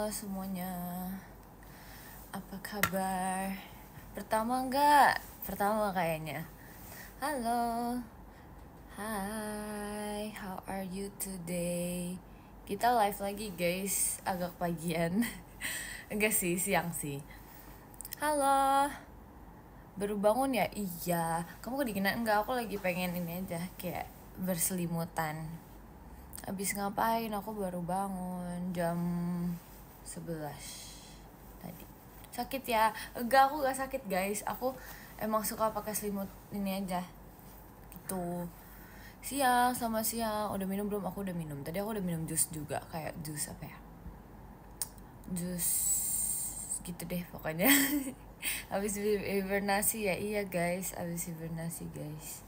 Halo semuanya, apa kabar? Pertama kayaknya. Halo, hai, how are you today? Kita live lagi guys, agak pagian. Enggak sih, siang sih. Halo, baru bangun ya? Iya, kamu kedinginan enggak? Aku lagi pengen ini aja, kayak berselimutan. Abis ngapain? Aku baru bangun jam 11 tadi. Sakit ya? Enggak, aku gak sakit guys. Aku emang suka pakai selimut ini aja gitu. Selamat siang. Udah minum belum? Aku udah minum. Tadi aku udah minum jus juga. Kayak jus apa ya? Jus gitu deh pokoknya. Habis hibernasi ya? Iya guys, habis hibernasi guys.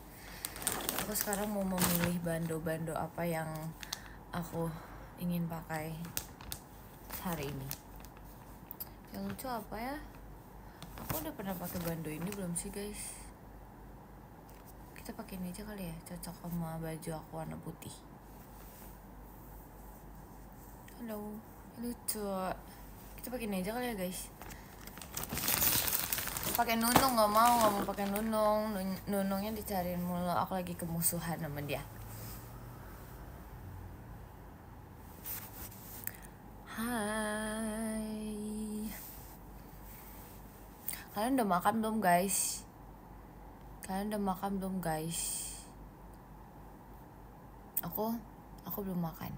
Aku sekarang mau memilih bando-bando apa yang aku ingin pakai hari ini. Yang lucu apa ya? Aku udah pernah pakai bando ini belum sih guys? Kita pakai ini aja kali ya, cocok sama baju aku warna putih. Halo, lucu. Kita pakai ini aja kali ya guys. Pakai nunung nggak mau pakai nunung. Nunungnya dicariin mulu. Aku lagi kemusuhan sama dia. Hai. Kalian udah makan belum guys? Aku belum makan.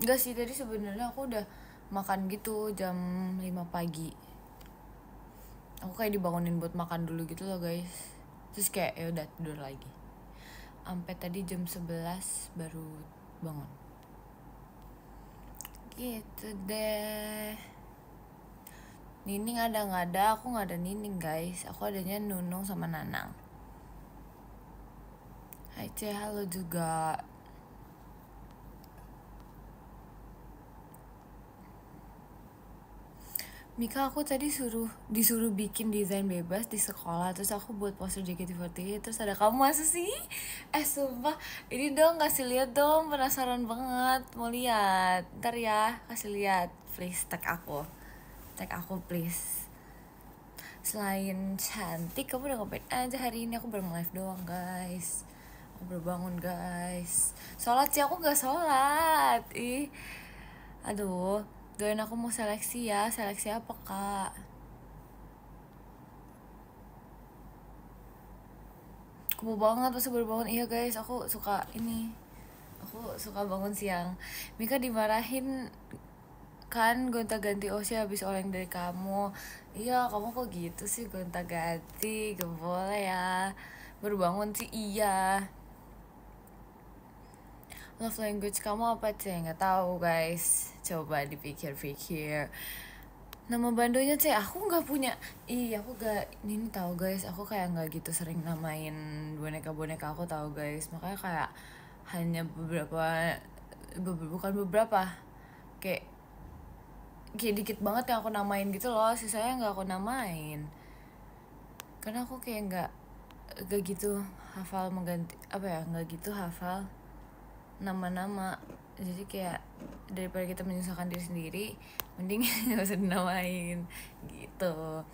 Enggak sih, tadi sebenarnya aku udah makan gitu jam 5 pagi. Aku kayak dibangunin buat makan dulu gitu loh guys. Terus kayak ya udah tidur lagi. Sampai tadi jam 11 baru bangun. Gitu deh. Nining ada nggak ada? Aku nggak ada Nining guys. Aku adanya Nunung sama Nanang. Hai Ce, halo juga. Mika, aku tadi disuruh bikin desain bebas di sekolah. Terus aku buat poster JKT48. Terus ada kamu, masa sih? Sumpah, ini dong kasih lihat dong. Penasaran banget, mau lihat. Ntar ya, kasih lihat. Please tag aku please. Selain cantik, kamu udah ngapain aja hari ini? Aku baru live doang guys. Aku baru bangun guys. Sholat sih, aku gak sholat. Aduh, doain aku mau seleksi ya. Seleksi apa kak? Aku mau banget pas baru bangun. Iya guys, aku suka ini. Aku suka bangun siang. Mika dimarahin kan gonta-ganti Osya habis oleng dari kamu. Iya, kamu kok gitu sih gonta-ganti? Gak boleh ya. Baru bangun sih iya. Love language kamu apa sih? Nggak tahu guys. Coba dipikir-pikir. Nama bandonya C, aku nggak punya. Aku gak ini tahu guys. Aku kayak nggak gitu sering namain boneka-boneka aku tahu guys. Makanya kayak hanya bukan beberapa. Kayak dikit banget yang aku namain gitu loh. Sisanya nggak aku namain. Karena aku kayak nggak gitu hafal mengganti nggak gitu hafal nama-nama. Jadi kayak daripada kita menyusahkan diri sendiri, mending nggak usah dinamain gitu.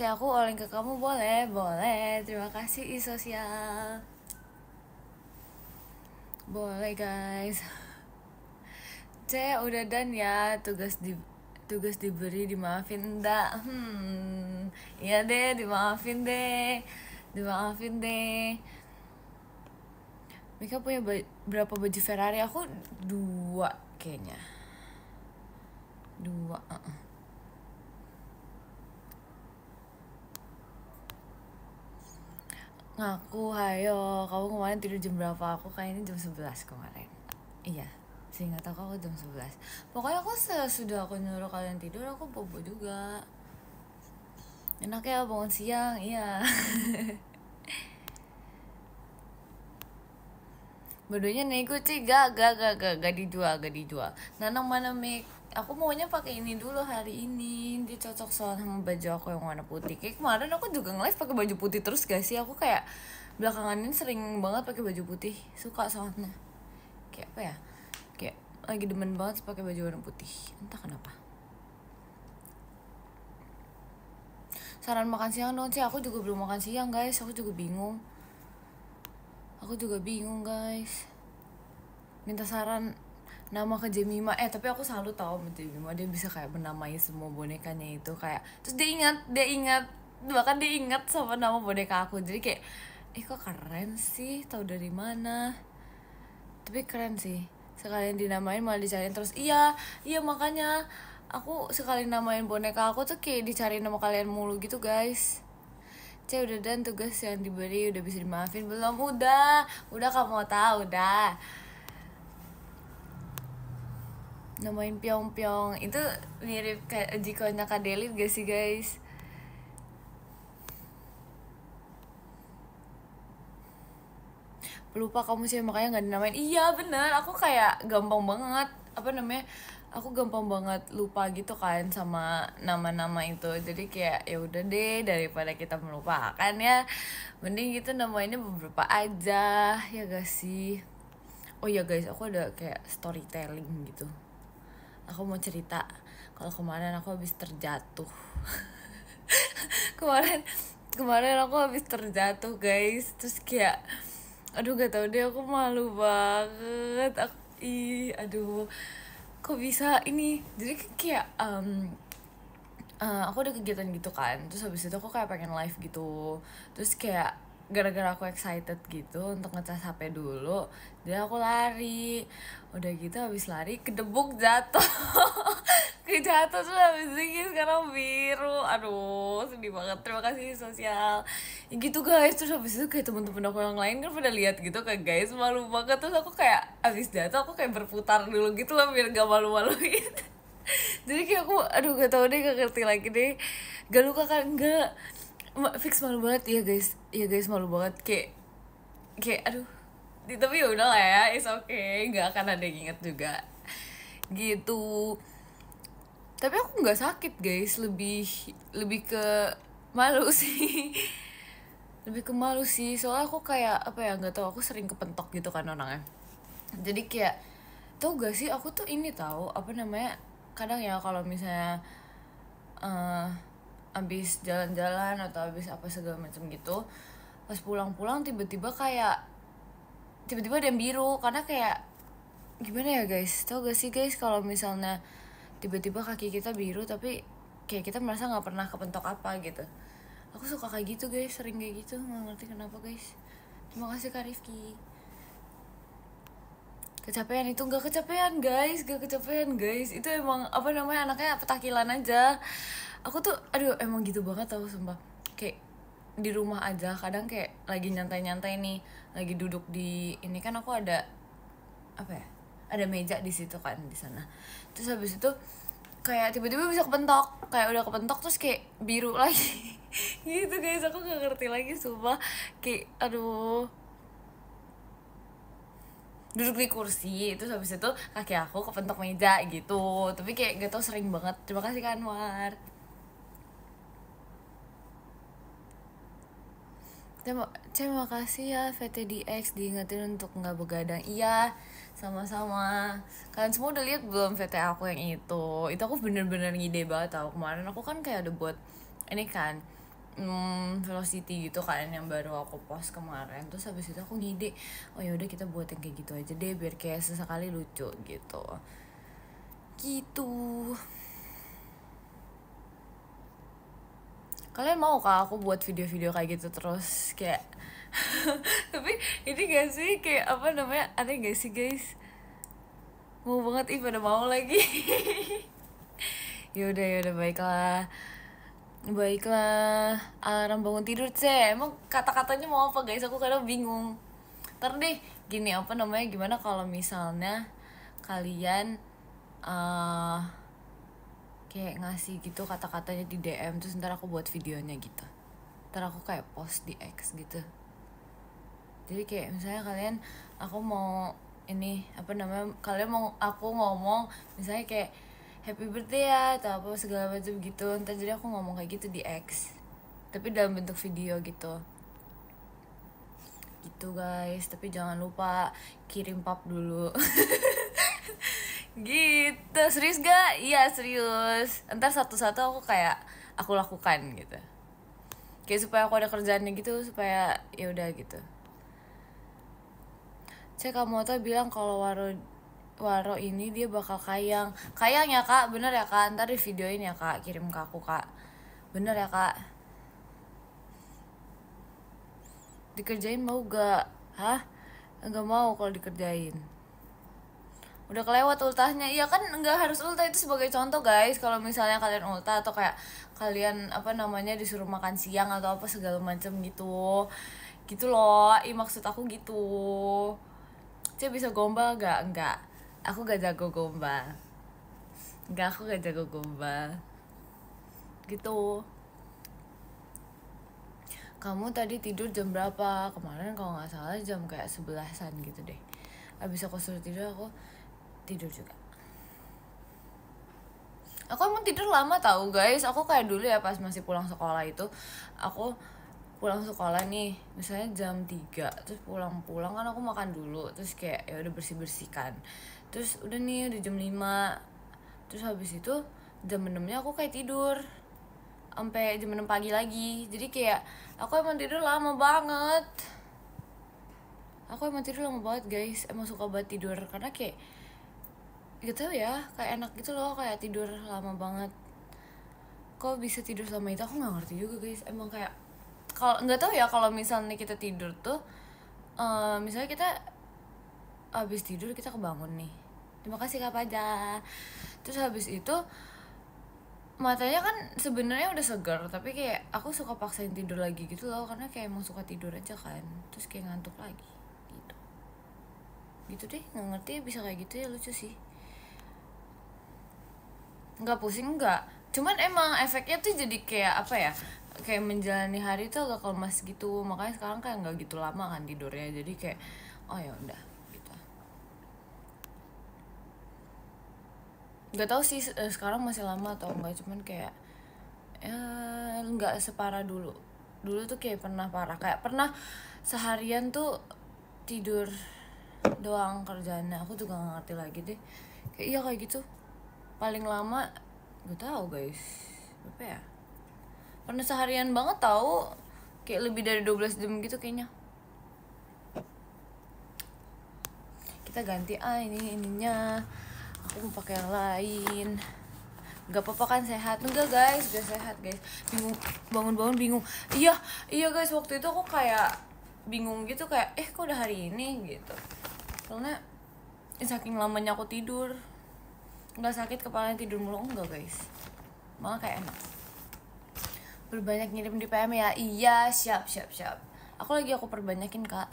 Aku oleng ke kamu boleh. Terima kasih sosial. Boleh guys. Udah done ya, tugas diberi dimaafin enggak? Iya deh, dimaafin deh. Mika punya berapa baju Ferrari? Aku 2 kayaknya. 2. Ngaku, hayo. Kamu kemarin tidur jam berapa? Aku kayaknya jam 11 kemarin. Iya, seingat aku jam 11. Pokoknya aku sudah aku nyuruh kalian tidur, aku bobo juga. Enak ya bangun siang, iya. Bodohnya nego sih, gak dijual. Nanang mana Mik? Aku maunya pakai ini dulu hari ini. Dia cocok soalnya sama baju aku yang warna putih. Kayak kemarin aku juga nge-live pakai baju putih terus gak sih? Aku kayak belakangan ini sering banget pakai baju putih. Suka soalnya. Kayak apa ya? Kayak lagi demen banget pakai baju warna putih, entah kenapa. Saran makan siang dong, aku juga belum makan siang guys, aku juga bingung guys. Minta saran nama ke Jemima, tapi aku selalu tahu sama Jemima, dia bisa kayak menamai semua bonekanya itu kayak, terus dia ingat bahkan dia ingat sama nama boneka aku, jadi kayak kok keren sih, tahu dari mana. Tapi keren sih, sekalian dinamain malah dicariin terus. Iya makanya aku sekali namain boneka aku tuh kayak dicari nama kalian mulu gitu guys. Udah, dan tugas yang diberi udah bisa dimaafin belum? Udah kamu mau tahu udah. Namain Pyong itu mirip kayak Jikonya Kak Delit gak sih guys? Lupa kamu sih, makanya nggak dinamain. Iya bener, aku kayak gampang banget aku gampang banget lupa gitu kan sama nama-nama itu. Jadi kayak ya udah deh, daripada kita melupakan ya, mending gitu namainnya beberapa aja, ya gak sih? Oh ya guys, aku ada kayak storytelling gitu. Aku mau cerita kalau kemarin aku habis terjatuh. kemarin aku habis terjatuh guys, terus kayak aduh gak tau deh, aku malu banget. Aduh kok bisa ini. Jadi kayak aku ada kegiatan gitu kan, terus habis itu aku kayak pengen live gitu, terus kayak gara-gara aku excited gitu untuk ngecas HP dulu, jadi aku lari. Udah gitu habis lari kedebuk, jatuh. Kejatuh terus habis itu sekarang biru. Aduh sedih banget, terima kasih sosial ya gitu guys. Terus habis itu kayak temen-temen aku yang lain kan pada lihat gitu kan guys, malu banget. Terus aku kayak habis jatuh aku kayak berputar dulu gitu loh biar gak malu-maluin. Jadi kayak aku aduh gak tau deh, gak ngerti lagi deh. Gak luka kan? Enggak, fix malu banget ya guys, malu banget kayak aduh. Tapi ya udah lah ya, it's okay, nggak akan ada yang inget juga gitu. Tapi aku nggak sakit guys, lebih ke malu sih. Lebih ke malu sih, soalnya aku kayak apa ya, nggak tahu, aku sering kepentok gitu kan orangnya. Jadi kayak tau gak sih, aku tuh ini tahu apa namanya, kadang ya kalau misalnya abis jalan-jalan atau abis apa segala macam gitu, pas pulang-pulang tiba-tiba ada yang biru. Karena kayak gimana ya guys, tau gak sih guys kalau misalnya tiba-tiba kaki kita biru tapi kayak kita merasa nggak pernah kepentok apa gitu. Aku suka kayak gitu guys, sering kayak gitu, nggak ngerti kenapa guys. Terima kasih Kak Rifki. Kecapean itu nggak kecapean guys, itu emang apa namanya, anaknya petakilan aja. Aku tuh aduh emang gitu banget tau sumpah. Kayak di rumah aja kadang kayak lagi nyantai-nyantai nih, lagi duduk di ini kan, aku ada apa ya, ada meja di situ kan, di sana. Terus habis itu kayak tiba-tiba bisa kepentok, kayak udah kepentok terus kayak biru lagi. Gitu guys, aku nggak ngerti lagi sumpah. Kayak aduh, duduk di kursi terus habis itu kaki aku kepentok meja gitu, tapi kayak gak tau sering banget. Terima kasih Kak Anwar. Terima kasih ya VTDX, diingetin untuk nggak begadang. Iya sama-sama. Kalian semua udah lihat belum VT aku yang itu aku bener-bener ngide banget tau. Kemarin aku kan kayak udah buat ini kan, Velocity gitu kan, yang baru aku post kemarin. Terus habis itu aku ngide, oh yaudah kita buat yang kayak gitu aja deh, biar kayak sesekali lucu gitu. Kalian mau kah aku buat video-video kayak gitu terus kayak tapi ini gak sih kayak apa namanya, aneh gak sih guys? Mau banget, pada mau lagi. Yaudah baiklah. Alarm bangun tidur cek, emang kata-katanya mau apa guys, aku kadang bingung. Ntar deh gini, apa namanya, gimana kalau misalnya kalian kayak ngasih gitu kata-katanya di DM, terus ntar aku buat videonya gitu, ntar aku kayak post di X gitu. Jadi kayak misalnya kalian, aku mau ini apa namanya, kalian mau aku ngomong misalnya kayak happy birthday ya atau apa segala macam gitu, ntar jadi aku ngomong kayak gitu di X tapi dalam bentuk video gitu guys. Tapi jangan lupa kirim pap dulu. Gitu. Serius gak? Iya serius. Ntar satu-satu aku kayak aku lakukan gitu. Kayak supaya aku ada kerjaannya gitu, supaya ya udah gitu. Cek Kamoto bilang kalau Waro ini dia bakal kayang. Kayang ya kak, bener ya kak. Ntar di videoin ya kak, kirim ke aku kak. Bener ya kak. Dikerjain mau gak? Hah? Enggak mau kalau dikerjain. Udah kelewat ultahnya. Iya kan nggak harus ultah, itu sebagai contoh guys. Kalau misalnya kalian ultah atau kayak kalian apa namanya disuruh makan siang atau apa segala macam gitu. Gitu loh. Maksud aku gitu. Cia bisa gombal gak? Enggak. Aku gak jago gombal. Enggak, aku gak jago gombal. Gitu. Kamu tadi tidur jam berapa? Kemarin kalau nggak salah jam kayak 11-an gitu deh. Abis aku suruh tidur, aku tidur juga. Aku emang tidur lama tahu guys. Aku kayak dulu ya pas masih pulang sekolah itu, aku pulang sekolah nih misalnya jam 3, terus pulang kan aku makan dulu, terus kayak ya udah bersih-bersihkan. Terus udah nih udah jam 5. Terus habis itu jam 6-nya aku kayak tidur sampai jam 6 pagi lagi. Jadi kayak aku emang tidur lama banget. Aku emang tidur lama banget guys. Emang suka banget tidur karena kayak gitu ya, kayak enak gitu loh, kayak tidur lama banget. Kok bisa tidur selama itu aku nggak ngerti juga guys. Emang kayak kalau nggak tahu ya, kalau misalnya kita tidur tuh misalnya kita habis tidur kita kebangun nih, terima kasih Kak Paja, terus habis itu matanya kan sebenarnya udah segar, tapi kayak aku suka paksain tidur lagi gitu loh, karena kayak emang suka tidur aja kan, terus kayak ngantuk lagi gitu. Gitu deh, nggak ngerti bisa kayak gitu ya, lucu sih. Nggak pusing nggak, cuman emang efeknya tuh jadi kayak apa ya, kayak menjalani hari tuh agak lemas gitu, makanya sekarang kayak nggak gitu lama kan tidurnya, jadi kayak oh ya udah gitu. Nggak tahu sih sekarang masih lama atau enggak, cuman kayak ya nggak separah dulu. Dulu tuh kayak pernah parah, kayak pernah seharian tuh tidur doang kerjaannya, aku juga nggak ngerti lagi deh. Kayak iya kayak gitu paling lama nggak tahu guys berapa ya, pernah seharian banget tahu, kayak lebih dari 12 jam gitu kayaknya. Kita ganti ininya, aku mau pakai yang lain. Gak apa-apa kan, sehat? Enggak guys, gak sehat guys. Bingung, bangun-bangun bingung. Iya guys, waktu itu aku kayak bingung gitu, kayak kok udah hari ini gitu. Soalnya saking lamanya aku tidur. Nggak sakit kepalanya tidur mulu, enggak guys, malah kayak enak. Berbanyak ngirim di PM ya. Iya, siap. Aku perbanyakin kak.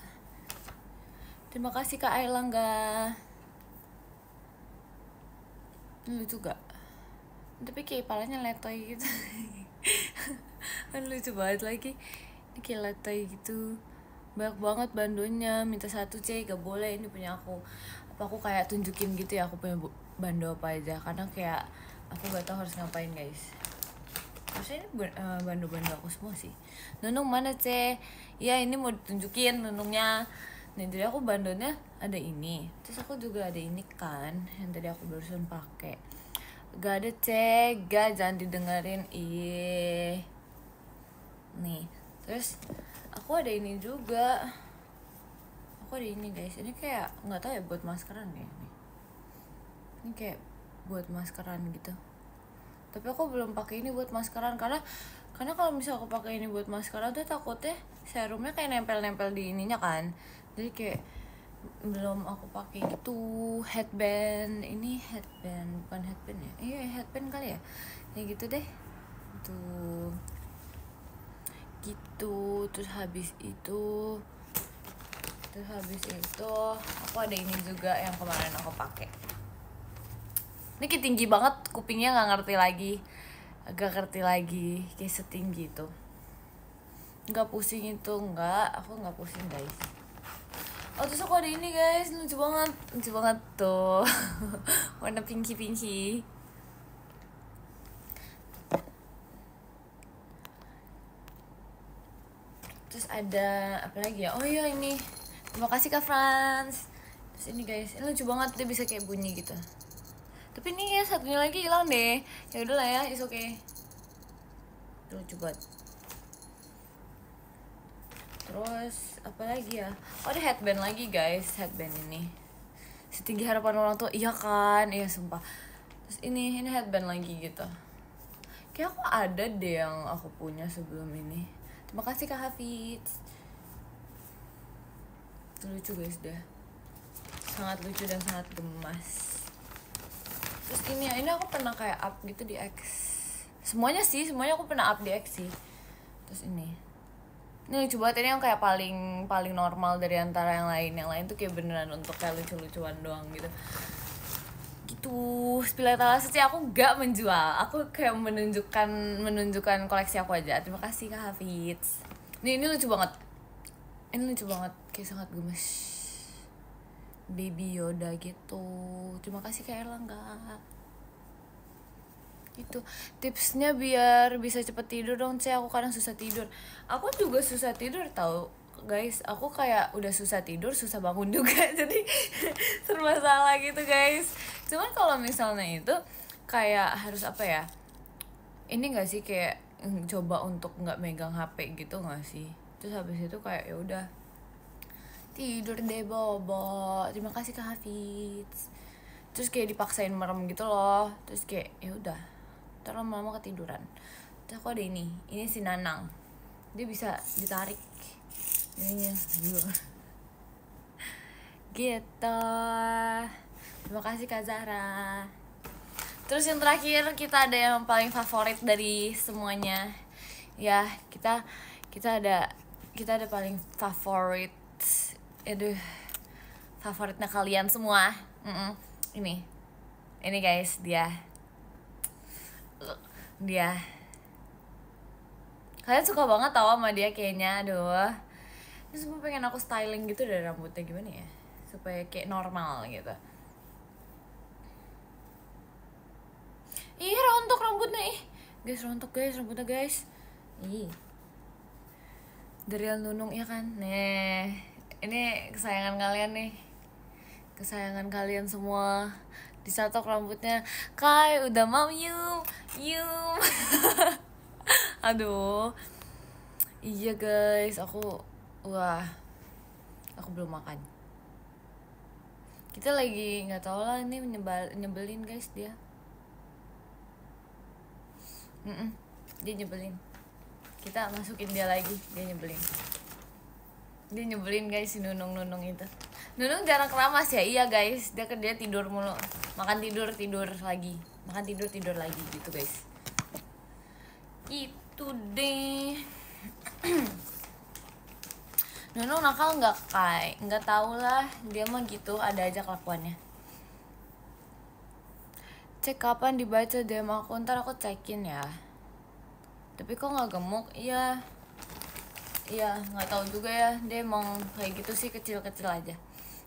Terima kasih kak Airlangga. Lucu gak? Tapi kayak palanya letoy gitu. Kan lucu banget lagi. Ini kayak letoy gitu. Banyak banget bandonya. Minta 1C, gak boleh, ini punya aku. Apa aku kayak tunjukin gitu ya aku punya bando apa aja, karena kayak aku gak tahu harus ngapain guys. Harusnya ini bando-bando aku semua sih. Nunung mana C? Ya ini mau ditunjukin nunungnya. Nih jadi aku bandonya ada ini, terus aku juga ada ini kan yang tadi aku barusan pakai. Gak ada C, gak, jangan didengerin. Nih terus aku ada ini juga. Aku ada ini guys, ini kayak nggak tahu ya, buat maskeran ya nih. Ini kayak buat maskeran gitu, tapi aku belum pakai ini buat maskeran, karena kalau misal aku pakai ini buat maskeran tuh takutnya serumnya kayak nempel-nempel di ininya kan, jadi kayak belum aku pakai gitu. Headband, ini headband bukan headband ya, iya headband kali ya, kayak gitu deh tuh gitu. Terus habis itu aku ada ini juga yang kemarin aku pakai. Ini kayak tinggi banget, kupingnya nggak ngerti lagi, agak ngerti lagi, kayak setinggi itu. Nggak pusing itu, aku nggak pusing guys. Oh terus aku ada ini guys, lucu banget tuh. Warna pinky. Terus ada apa lagi ya, oh iya ini, terima kasih Kak Franz. Terus ini guys, ini lucu banget, dia bisa kayak bunyi gitu. Tapi nih ya satunya lagi hilang deh. Ya udahlah ya, it's okay. Lucu banget. Terus apa lagi ya? Oh, ada headband lagi guys, headband ini. Setinggi harapan orang tua, iya kan? Iya sumpah. Terus ini headband lagi gitu. Kayak aku ada deh yang aku punya sebelum ini. Terima kasih Kak Hafiz. Lucu guys dah. Sangat lucu dan sangat gemas. Terus ini aku pernah kayak up gitu di X. Semuanya aku pernah up di X sih. Terus ini lucu banget, ini yang kayak paling normal dari antara yang lain tuh kayak beneran untuk kayak lucu-lucuan doang gitu. Spilatala sih aku gak menjual, aku kayak menunjukkan koleksi aku aja. Terima kasih Kak Hafiz. Ini lucu banget, kayak sangat gemes, Baby Yoda gitu. Terima kasih Kak Erlangga. Itu tipsnya biar bisa cepet tidur dong. Aku kadang susah tidur. Aku juga susah tidur tau guys. Aku kayak udah susah tidur, susah bangun juga. Jadi serba salah gitu guys. Cuman kalau misalnya itu kayak harus apa ya, ini gak sih kayak coba untuk gak megang HP gitu gak sih. Terus habis itu kayak ya udah tidur deh bobo. Terima kasih Kak Hafiz. Terus kayak dipaksain merem gitu loh. Terus kayak ya udah ntar lama-lama ketiduran. Terus aku ada ini si Nanang, dia bisa ditarik ininya gitu. Terima kasih Kak Zahra. Terus yang terakhir kita ada yang paling favorit dari semuanya ya, kita ada paling favorit. Aduh, favoritnya kalian semua. Ini guys, dia kalian suka banget tau sama dia kayaknya. Aduh, ini semua pengen aku styling gitu dari rambutnya, gimana ya supaya kayak normal gitu. Ih, rontok rambutnya. Guys, rontok guys rambutnya guys. Dari Nunung ya kan. Nih, ini kesayangan kalian nih, kesayangan kalian semua. Disatok rambutnya, Kai udah mau yum. Aduh, iya guys, aku belum makan. Kita lagi nggak tahu lah, ini nyebelin guys dia. Dia nyebelin. Kita masukin dia lagi, dia nyebelin guys si Nunung itu. Nunung jarang keramas ya. Iya guys, dia tidur mulu, makan tidur lagi, makan tidur lagi gitu guys. Itu deh. Nunung nakal nggak Kai? Nggak tahu lah, dia mah gitu, ada aja kelakuannya. Cek kapan dibaca DM aku, ntar aku cekin ya. Tapi kok nggak gemuk? Iya nggak tahu juga ya, dia emang kayak gitu sih, kecil aja.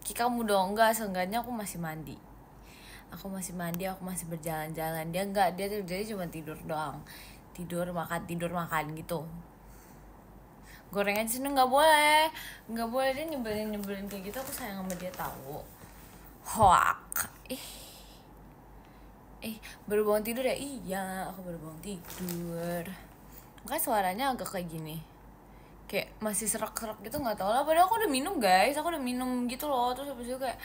Kamu dong, enggak, seenggaknya aku masih mandi, aku masih berjalan-jalan. Dia enggak, dia cuma tidur doang, tidur makan gitu. Gorengan sini nggak boleh, dia nyebelin kayak gitu. Aku sayang sama dia tahu. Hoak. Baru bangun tidur ya. Iya, aku baru bangun tidur, makanya suaranya agak kayak gini, kayak masih serak gitu, nggak tahu lah. Padahal aku udah minum guys, gitu loh. Terus habis itu kayak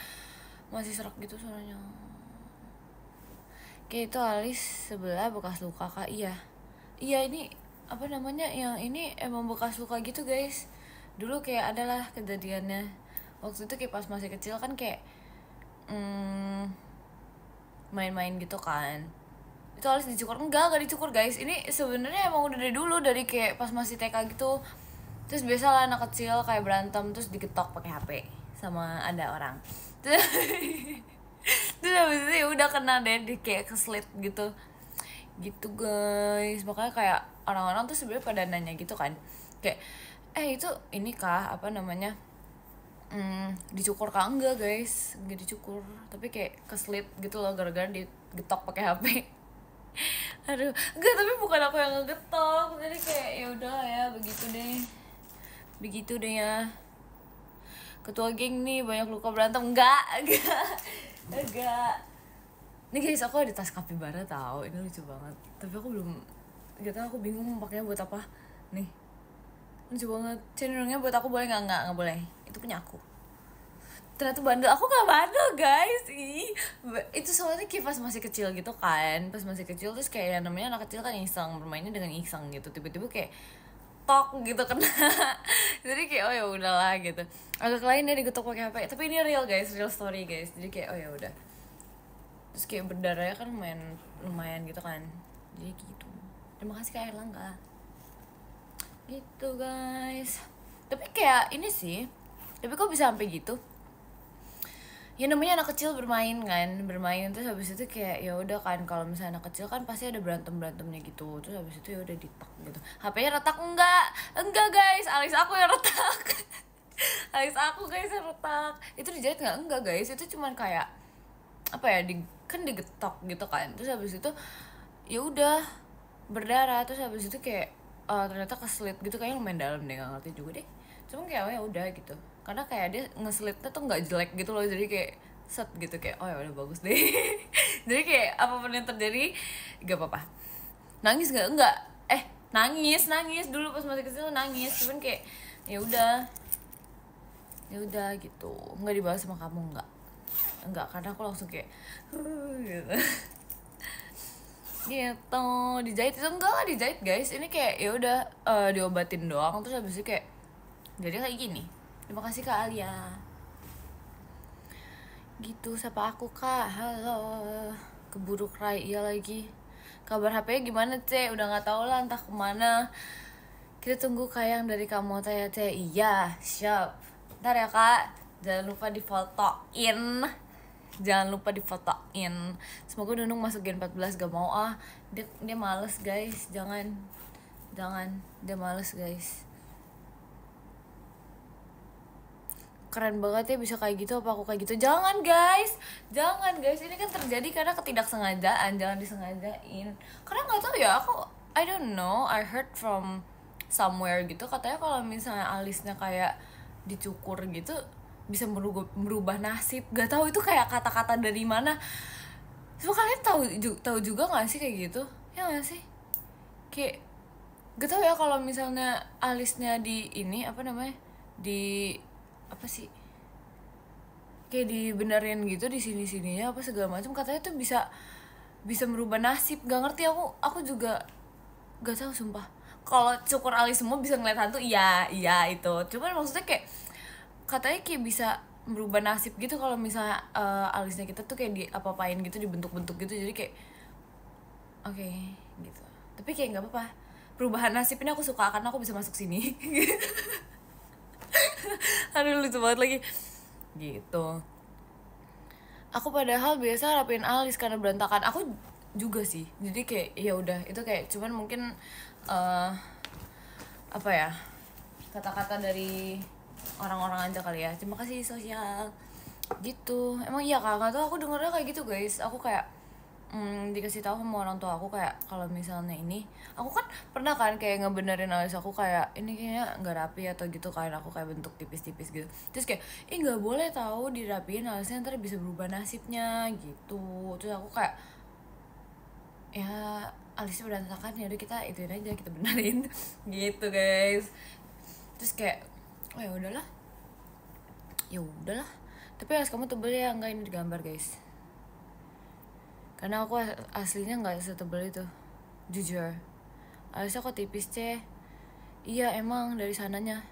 masih serak gitu suaranya. Kayak itu alis sebelah bekas luka Kak. Iya ini apa namanya, yang ini emang bekas luka gitu guys. Dulu kayak adalah kejadiannya waktu itu, kayak pas masih kecil kan, kayak main-main gitu kan. Itu alis dicukur? Enggak dicukur guys. Ini sebenarnya emang udah dari dulu, dari kayak pas masih TK gitu. Terus biasalah anak kecil kayak berantem terus digetok pakai HP sama ada orang. Terus habis itu ya udah kena deh, di kayak keslit gitu guys. Makanya kayak orang-orang tuh sebenarnya pada nanya gitu kan, kayak itu ini kah apa namanya, dicukur kah? Enggak guys, enggak dicukur, tapi kayak keslit gitu loh gara-gara digetok pakai HP. Aduh, enggak, tapi bukan aku yang ngegetok. Jadi kayak ya udah ya, begitu deh ya. Ketua geng nih banyak luka berantem. Enggak. Nih guys, aku ada tas kapibara tahu, ini lucu banget. Tapi aku belum, gak tau, aku bingung pakainya buat apa. Nih, lucu banget. Cenderungnya buat aku boleh nggak boleh. Itu punya aku. Ternyata bandel, aku nggak bandel guys. Itu soalnya kayak pas masih kecil gitu kan, pas masih kecil terus kayak yang namanya anak kecil kan iseng, bermainnya dengan iseng gitu, tiba-tiba kayak tok gitu kena. Jadi kayak oh ya udahlah gitu, agak lain dia digetok pakai HP, tapi ini real guys, real story guys. Jadi kayak oh ya udah, terus kayak berdarahnya kan lumayan gitu kan, jadi gitu. Terima kasih Kak Erlangga gitu guys. Tapi kayak ini sih, tapi kok bisa sampai gitu ya, namanya anak kecil bermain terus habis itu kayak ya udah kan, kalau misalnya anak kecil kan pasti ada berantemnya gitu, terus habis itu ya udah ditak gitu. HP-nya retak enggak guys, alis aku yang retak. Alis aku guys yang retak. Itu dijahit enggak guys, itu cuman kayak apa ya, kan digetok gitu kan, terus habis itu ya udah berdarah, terus habis itu kayak ternyata keselit gitu, kayaknya lumayan dalam deh, nggak ngerti juga deh. Cuma kayak oh ya udah gitu, karena kayak dia ngeselitnya tuh nggak jelek gitu loh, jadi kayak set gitu, kayak oh ya udah bagus deh. Jadi kayak apapun yang terjadi gak apa-apa. Nangis enggak nangis dulu pas masih kecil, nangis, cuman kayak ya udah gitu, nggak dibahas sama kamu, enggak, karena aku langsung kayak gitu. Gitu. Dijahit itu enggak lah, dijahit guys, ini kayak ya udah diobatin doang, terus habis itu kayak jadi kayak gini. Terima kasih Kak Alia. Gitu, sapa aku Kak. Halo. Keburu cry iya lagi. Kabar HP-nya gimana Cek? Udah nggak tahu lah, entah kemana. Kita tunggu kayang dari kamu teh Cek. Iya, siap. Ntar ya Kak, jangan lupa difotoin. Semoga Nunung masuk Gen 14. Gak mau ah, dia males guys. Jangan, dia males guys. Keren banget ya bisa kayak gitu, apa aku kayak gitu? Jangan guys, ini kan terjadi karena ketidaksengajaan, jangan disengajain. Karena nggak tahu ya, aku I don't know, I heard from somewhere gitu, katanya kalau misalnya alisnya kayak dicukur gitu bisa merubah nasib. Gak tahu itu kayak kata-kata dari mana. Cuma kalian tahu juga nggak sih kayak gitu? Ya nggak sih? Kayak gak tahu ya, kalau misalnya alisnya di ini apa namanya, di apa sih, kayak dibenerin gitu di sininya apa segala macam, katanya tuh bisa merubah nasib. Gak ngerti, aku juga gak tahu sumpah. Kalau cukur alis semua bisa ngeliat hantu, iya itu, cuman maksudnya kayak katanya kayak bisa merubah nasib gitu kalau misalnya alisnya kita tuh kayak diapa-apain gitu, dibentuk-bentuk gitu, jadi kayak oke, gitu. Tapi kayak nggak apa-apa, perubahan nasib ini aku suka karena aku bisa masuk sini. Aduh lucu banget lagi gitu. Aku padahal biasa rapiin alis karena berantakan, aku juga sih, jadi kayak ya udah itu kayak cuman mungkin apa ya, kata-kata dari orang-orang aja kali ya. Terima kasih sosial gitu. Emang iya Kak, nggak tahu, aku dengernya kayak gitu guys. Aku kayak dikasih tahu sama orang tua aku kayak kalau misalnya ini, aku kan pernah kan kayak ngebenerin alis aku, kayak ini kayaknya nggak rapi atau gitu kan, aku kayak bentuk tipis-tipis gitu, terus kayak nggak boleh tahu dirapiin alisnya, ntar bisa berubah nasibnya gitu. Terus aku kayak ya alisnya berantakan, ya udah kita ituin aja, kita benerin. Gitu guys. Terus kayak oh ya udahlah, tapi alis kamu tebel ya, enggak, ini digambar guys, karena aku aslinya nggak setebel itu, jujur. Alisnya kok tipis iya emang dari sananya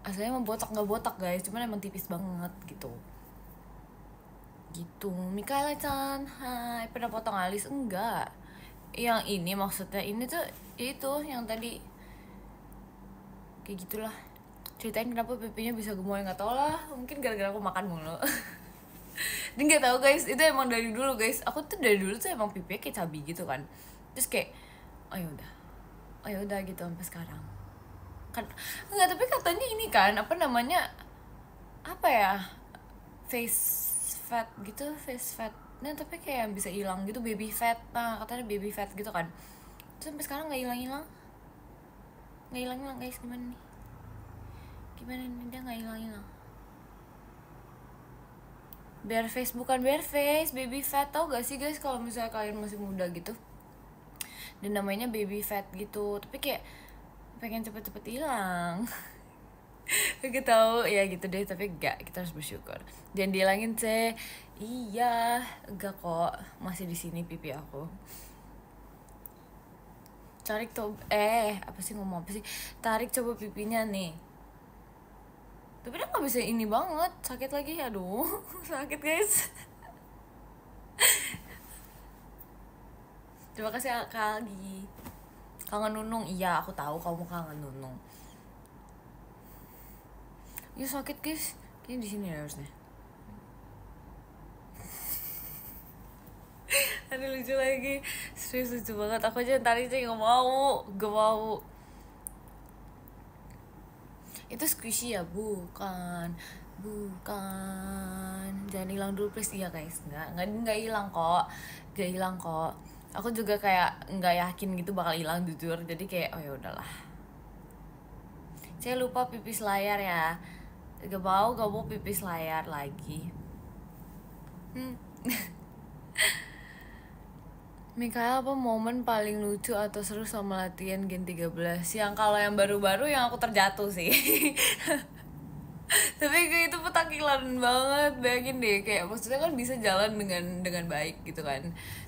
aslinya emang botak, nggak botak guys, cuman emang tipis banget gitu. Mikaela-chan, hai, pernah potong alis? Enggak, yang ini maksudnya ini tuh itu yang tadi kayak gitulah. Ceritain kenapa pipinya bisa gemoy, nggak tau lah, mungkin gara-gara aku makan mulu. Dan nggak tahu guys, itu emang dari dulu guys, aku tuh dari dulu tuh emang pipinya kayak cabi gitu kan, terus kayak oh ya udah gitu sampai sekarang kan. Nggak, tapi katanya ini kan apa namanya, apa ya, face fat gitu, nah tapi kayak bisa hilang gitu, baby fat. Nah katanya baby fat gitu kan, terus sampai sekarang nggak hilang guys. Gimana nih dia nggak hilang. bare face, bukan bare face, baby fat. Tau gak sih guys kalau misalnya kalian masih muda gitu dan namanya baby fat gitu, tapi kayak pengen cepet-cepet hilang. Gak tau ya gitu deh, tapi enggak, kita harus bersyukur. Jangan dihilangin C. Iya, enggak kok, masih di sini pipi aku. Tarik tuh, apa sih ngomong apa sih? Tarik coba pipinya nih. Tapi dia nggak bisa ini banget, sakit lagi, aduh, sakit guys. Terima kasih Kak Aldi. Kangen Nunung, iya aku tahu kamu kangen Nunung. Ya sakit guys, kayaknya di sini ya harusnya. Aduh lucu lagi, serius lucu banget. Aku aja tarik sih gak mau. Itu squishy ya? Bukan. Jangan hilang dulu please. Iya guys, nggak hilang kok. Aku juga kayak nggak yakin gitu bakal hilang jujur. Jadi kayak oh ya udahlah. Saya lupa pipis layar ya. Gak mau pipis layar lagi. Mikael, apa momen paling lucu atau seru sama latihan Gen 13? Yang kalau yang baru-baru yang aku terjatuh sih. Tapi kayak itu petakilan banget, bayangin deh, kayak maksudnya kan bisa jalan dengan baik gitu kan.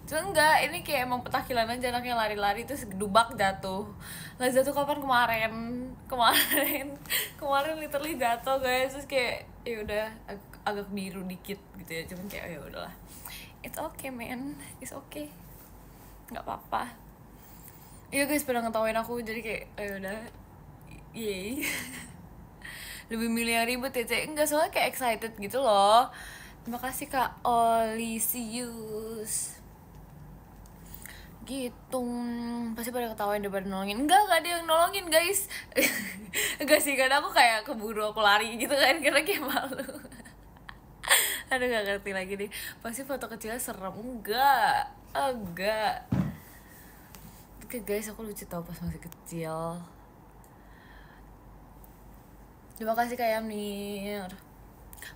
Cuma enggak, ini kayak emang petakilan aja, anaknya lari-lari terus gedubak jatuh. Lah jatuh kapan? Kemarin literally jatuh guys, terus kayak ya udah agak biru dikit gitu ya, cuman kayak oh, ya udahlah. It's okay man, it's okay. Nggak apa-apa. Iya guys, pada ngetawain aku jadi kayak ayo udah yay. Lebih milih yang ribet ya Cek. Enggak, soalnya kayak excited gitu loh. Terima kasih Kak Olisius. Gitu. Pasti pada ketawain daripada nolongin. Enggak ada yang nolongin guys. Enggak sih, karena aku kayak keburu aku lari gitu kan, karena kayak malu. Aduh gak ngerti lagi deh. Pasti foto kecilnya serem. Enggak. Oke guys, aku lucu tau pas masih kecil. Terima kasih Kak Yamir.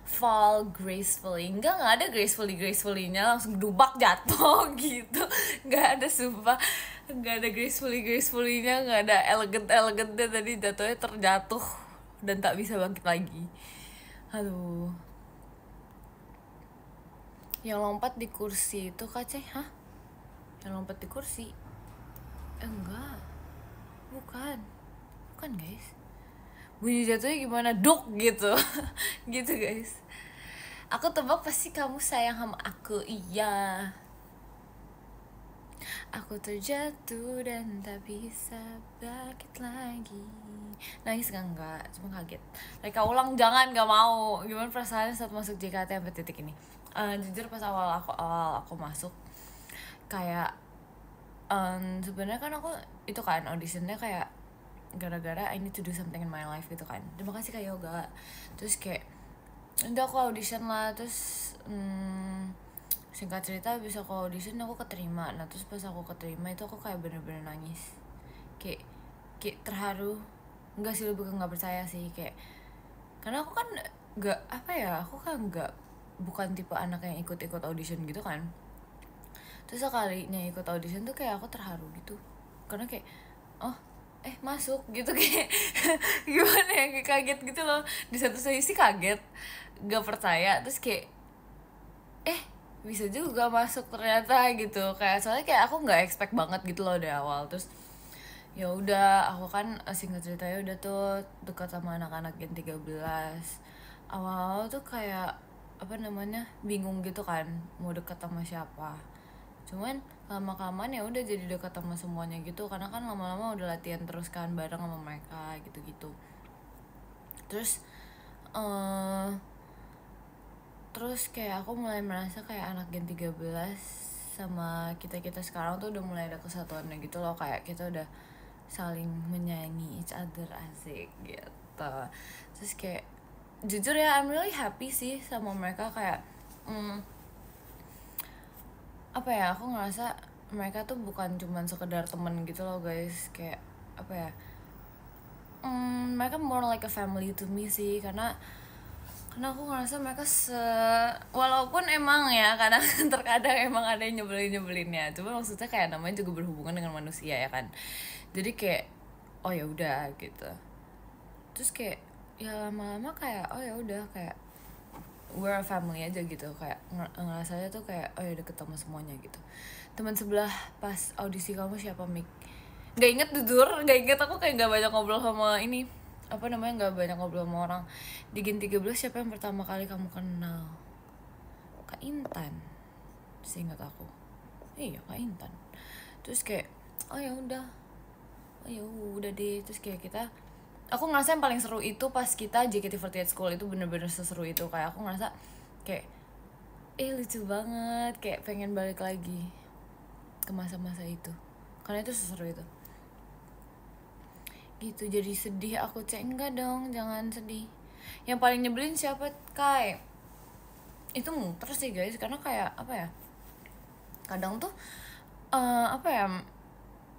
Fall gracefully. Enggak ada gracefully-nya, langsung dubak jatuh gitu. Enggak ada, sumpah. Enggak ada gracefully-nya, enggak ada elegant-elegantnya. Tadi jatuhnya terjatuh dan tak bisa bangkit lagi. Aduh. Yang lompat di kursi itu Kak Ceh, hah? Yang lompat di kursi? Enggak. Bukan guys. Bunyi jatuhnya gimana? Duk gitu. Gitu guys. Aku tebak pasti kamu sayang sama aku. Iya. Aku terjatuh dan tak bisa bangkit lagi. Nangis gak? Enggak, cuma kaget. Reka ulang, jangan, gak mau. Gimana perasaannya saat masuk JKT sampai titik ini? Jujur pas awal aku masuk kayak sebenarnya kan aku itu kan auditionnya kayak gara-gara I need to do something in my life gitu kan. Terima kasih Kak Yoga. Terus kayak udah aku audition lah, terus singkat cerita bisa aku audition aku keterima. Nah terus pas aku keterima itu aku kayak bener-bener nangis, kayak terharu. Enggak sih, lebih ke nggak percaya sih, kayak karena aku kan nggak apa ya, aku kan bukan tipe anak yang ikut audition gitu kan. Terus sekalinya ikut audition tuh kayak aku terharu gitu, karena kayak oh masuk gitu, kayak gimana ya, kayak kaget gitu loh. Di satu sisi kaget, gak percaya, terus kayak bisa juga masuk ternyata gitu. Kayak soalnya kayak aku nggak expect banget gitu loh dari awal. Terus ya udah, aku kan singkat ceritanya udah tuh dekat sama anak-anak Gen 13. Awal-awal tuh kayak apa namanya, bingung gitu kan mau dekat sama siapa. Cuman lama-kelamaan ya udah jadi dekat sama semuanya gitu, karena kan lama-lama udah latihan terus kan bareng sama mereka gitu-gitu. Terus terus kayak aku mulai merasa kayak anak Gen 13 sama kita sekarang tuh udah mulai ada kesatuannya gitu loh, kayak kita udah saling menyayangi each other, asik gitu. Terus kayak jujur ya, I'm really happy sih sama mereka. Kayak apa ya, aku ngerasa mereka tuh bukan cuman sekedar temen gitu loh guys. Kayak apa ya, mereka more like a family to me sih, karena karena aku ngerasa mereka walaupun emang ya kadang terkadang emang ada yang nyebelinnya, cuma maksudnya kayak namanya juga berhubungan dengan manusia ya kan, jadi kayak oh ya udah gitu. Terus kayak ya lama-lama kayak oh ya udah kayak we're a family aja gitu, kayak ngerasanya tuh kayak oh ya deket sama semuanya gitu. Teman sebelah pas audisi kamu siapa, Mik? Gak inget jujur, gak inget, aku kayak gak banyak ngobrol sama ini apa namanya, gak banyak ngobrol sama orang. Di Gen 13 siapa yang pertama kali kamu kenal? Kak Intan, seingat aku. Iya Kak Intan. Terus kayak oh ya udah deh. Terus kayak aku ngerasa yang paling seru itu pas kita JKT48 School, itu bener-bener seseru itu. Kayak aku ngerasa kayak lucu banget, kayak pengen balik lagi ke masa-masa itu karena itu seseru itu gitu. Jadi sedih aku, enggak dong, jangan sedih. Yang paling nyebelin siapa, Kai? Itu muter sih guys, karena kayak apa ya, kadang tuh apa ya,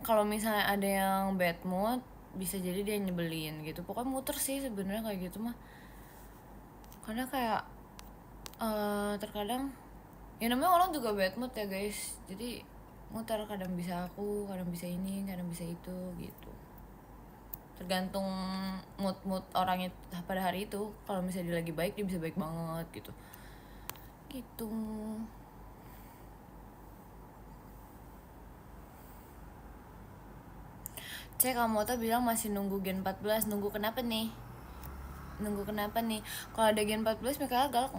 kalau misalnya ada yang bad mood bisa jadi dia nyebelin gitu. Pokoknya muter sih sebenarnya kayak gitu mah, karena kayak terkadang ya namanya orang juga bad mood ya guys, jadi muter, kadang bisa aku, kadang bisa ini, kadang bisa itu gitu, tergantung mood orangnya pada hari itu. Kalau misalnya dia lagi baik, dia bisa baik banget gitu. Cek, kamu tuh bilang masih nunggu Gen 14. Nunggu kenapa nih? Kalau ada Gen 14 Mikaela galak?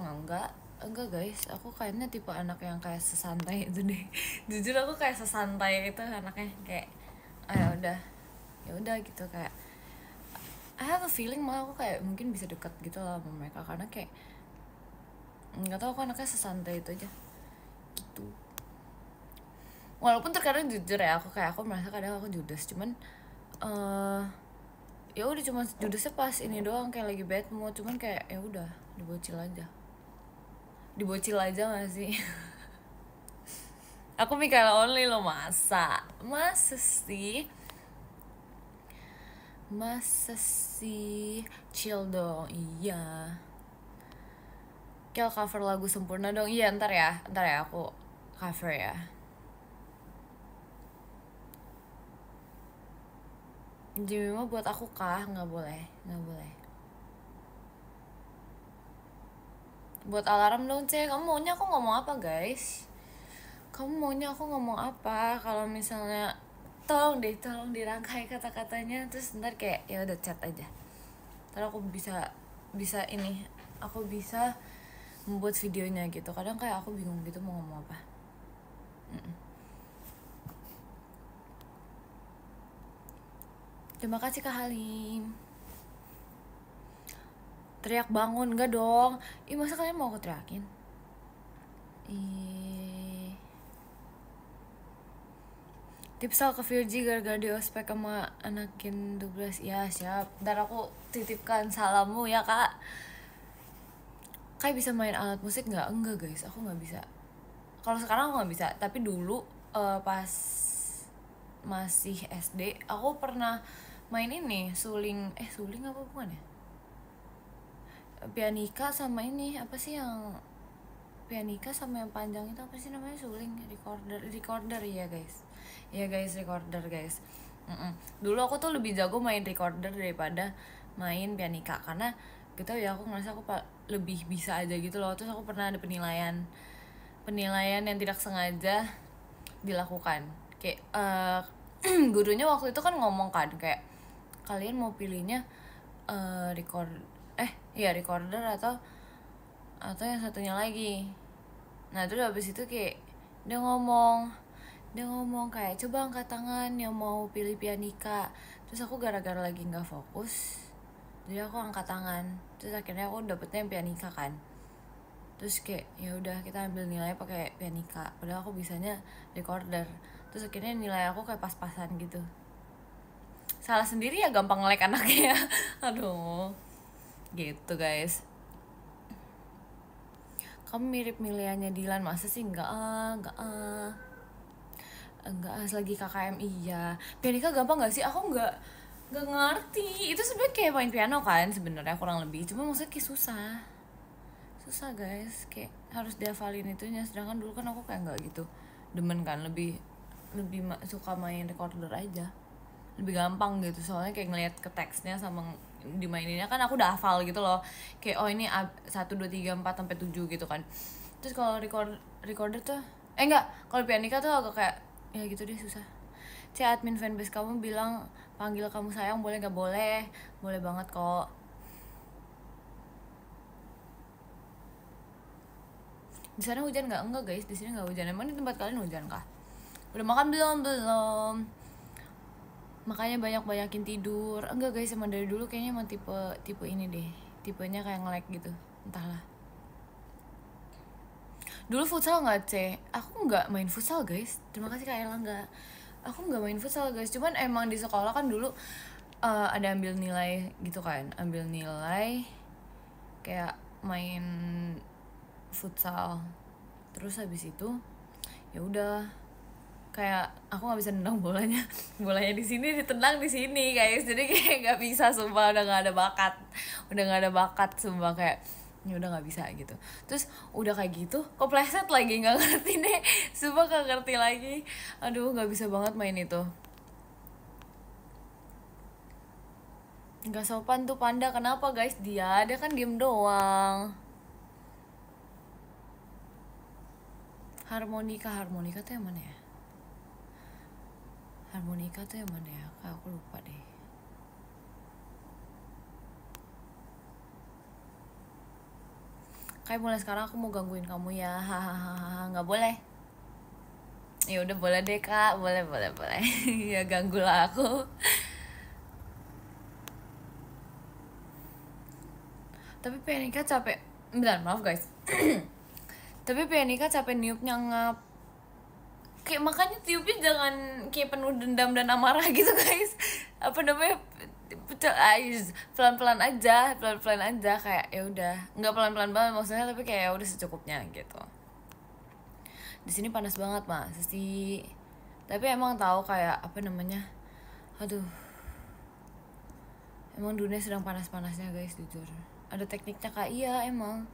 Enggak guys, aku kayaknya tipe anak yang kayak sesantai itu deh. Jujur aku kayak sesantai itu anaknya, kayak ya udah gitu. Kayak I have a feeling malah aku kayak mungkin bisa dekat gitu lah sama mereka, karena kayak nggak tahu, aku anaknya sesantai itu aja gitu. Walaupun terkadang jujur ya, aku merasa kadang aku judes, cuman ya udah cuma judesnya pas ini doang, kayak lagi bad mood, cuman kayak ya udah dibocil aja nggak sih? Aku Mikaela only loh, masa sih chill dong. Iya, Kel cover lagu Sempurna dong. Iya ntar ya aku cover ya. Jimmy mah buat aku kah? Nggak boleh. Buat alarm dong, Cek. Kamu maunya aku ngomong apa, guys? Kalau misalnya tolong dirangkai kata-katanya, terus ntar kayak ya udah chat aja. Ntar aku bisa ini, aku bisa membuat videonya gitu. Kadang kayak aku bingung gitu mau ngomong apa. Terima kasih Kak Halim. Teriak bangun, enggak dong. Masa kalian mau aku teriakin? Tipsal ke Virgi gara-gara di ospek sama anak Gen 12. Ya siap, ntar aku titipkan salammu ya Kak. Kayak bisa main alat musik nggak? Enggak guys, aku nggak bisa. Kalau sekarang aku nggak bisa, tapi dulu pas masih SD aku pernah main ini suling apa bukan ya, pianika sama ini apa sih, yang pianika sama yang panjang itu apa sih namanya, suling, recorder ya guys, recorder guys. Dulu aku tuh lebih jago main recorder daripada main pianika, karena gitu ya, aku ngerasa aku lebih bisa aja gitu loh. Terus aku pernah ada penilaian yang tidak sengaja dilakukan, kayak gurunya waktu itu kan ngomong kan kayak kalian mau pilihnya recorder atau yang satunya lagi. Nah terus habis itu kayak dia ngomong kayak coba angkat tangan yang mau pilih pianika. Terus aku gara-gara lagi nggak fokus, jadi aku angkat tangan. Terus akhirnya aku dapetnya yang pianika kan. Terus kayak ya udah kita ambil nilai pakai pianika, padahal aku bisanya recorder. Terus akhirnya nilai aku kayak pas-pasan gitu. Salah sendiri ya, gampang nge-like anaknya. Aduh gitu guys. Kamu mirip Milianya Dilan. Masa sih? Enggak lagi KKM. Iya, pianika gampang gak sih? Aku nggak ngerti. Itu sebenarnya kayak main piano kan sebenarnya, kurang lebih, cuma maksudnya kayak susah. susah guys, kayak harus dihafalin itunya. Sedangkan dulu kan aku kayak nggak gitu, demen kan, lebih suka main recorder aja, lebih gampang gitu. Soalnya kayak ngeliat ke teksnya sama dimaininnya kan aku udah hafal gitu loh, kayak oh ini 1 2 3 4 sampai 7 gitu kan. Terus kalau recorder tuh enggak, kalau pianika tuh agak kayak ya gitu deh, susah. Admin fanbase kamu bilang panggil kamu sayang, boleh nggak? Boleh, boleh banget kok. Di sana hujan nggak? Enggak guys, di sini nggak hujan. Emang di tempat kalian hujan kah? Udah makan belum? Belum. Makanya banyakin tidur. Enggak guys, emang dari dulu kayaknya emang tipe ini deh, tipenya kayak nge-lag gitu, entahlah. Dulu futsal nggak, aku nggak main futsal guys. Terima kasih Kak Erlangga. Aku nggak main futsal guys, cuman emang di sekolah kan dulu ada ambil nilai gitu kan, ambil nilai kayak main futsal. Terus habis itu ya udah, kayak aku nggak bisa nendang bolanya di sini, ditendang di sini guys. Jadi kayak nggak bisa, sumpah udah nggak ada bakat sumpah, kayak ini udah nggak bisa gitu. Terus udah kayak gitu kok pleset lagi, nggak ngerti deh sumpah, nggak ngerti lagi. Aduh, nggak bisa banget main itu. Nggak sopan tuh Panda. Kenapa guys? Dia kan diem doang. Harmonika tuh yang mana ya? Harmonika tuh yang mana ya? Kayak aku lupa deh. Kayak mulai sekarang aku mau gangguin kamu ya, hahaha. Nggak boleh. Ya udah boleh deh Kak, boleh. Ya ganggulah aku. Tapi Pianika capek. Bentar, maaf guys. Tapi Pianika capek niupnya ngap. Kayak makanya tiupnya jangan kayak penuh dendam dan amarah gitu guys. Apa namanya? Pelan-pelan aja kayak ya udah, nggak pelan-pelan banget maksudnya, tapi kayak ya udah secukupnya gitu. Di sini panas banget Mas sih, tapi emang tahu kayak apa namanya, aduh, emang dunia sedang panas-panasnya guys, jujur. Ada tekniknya Kak, iya emang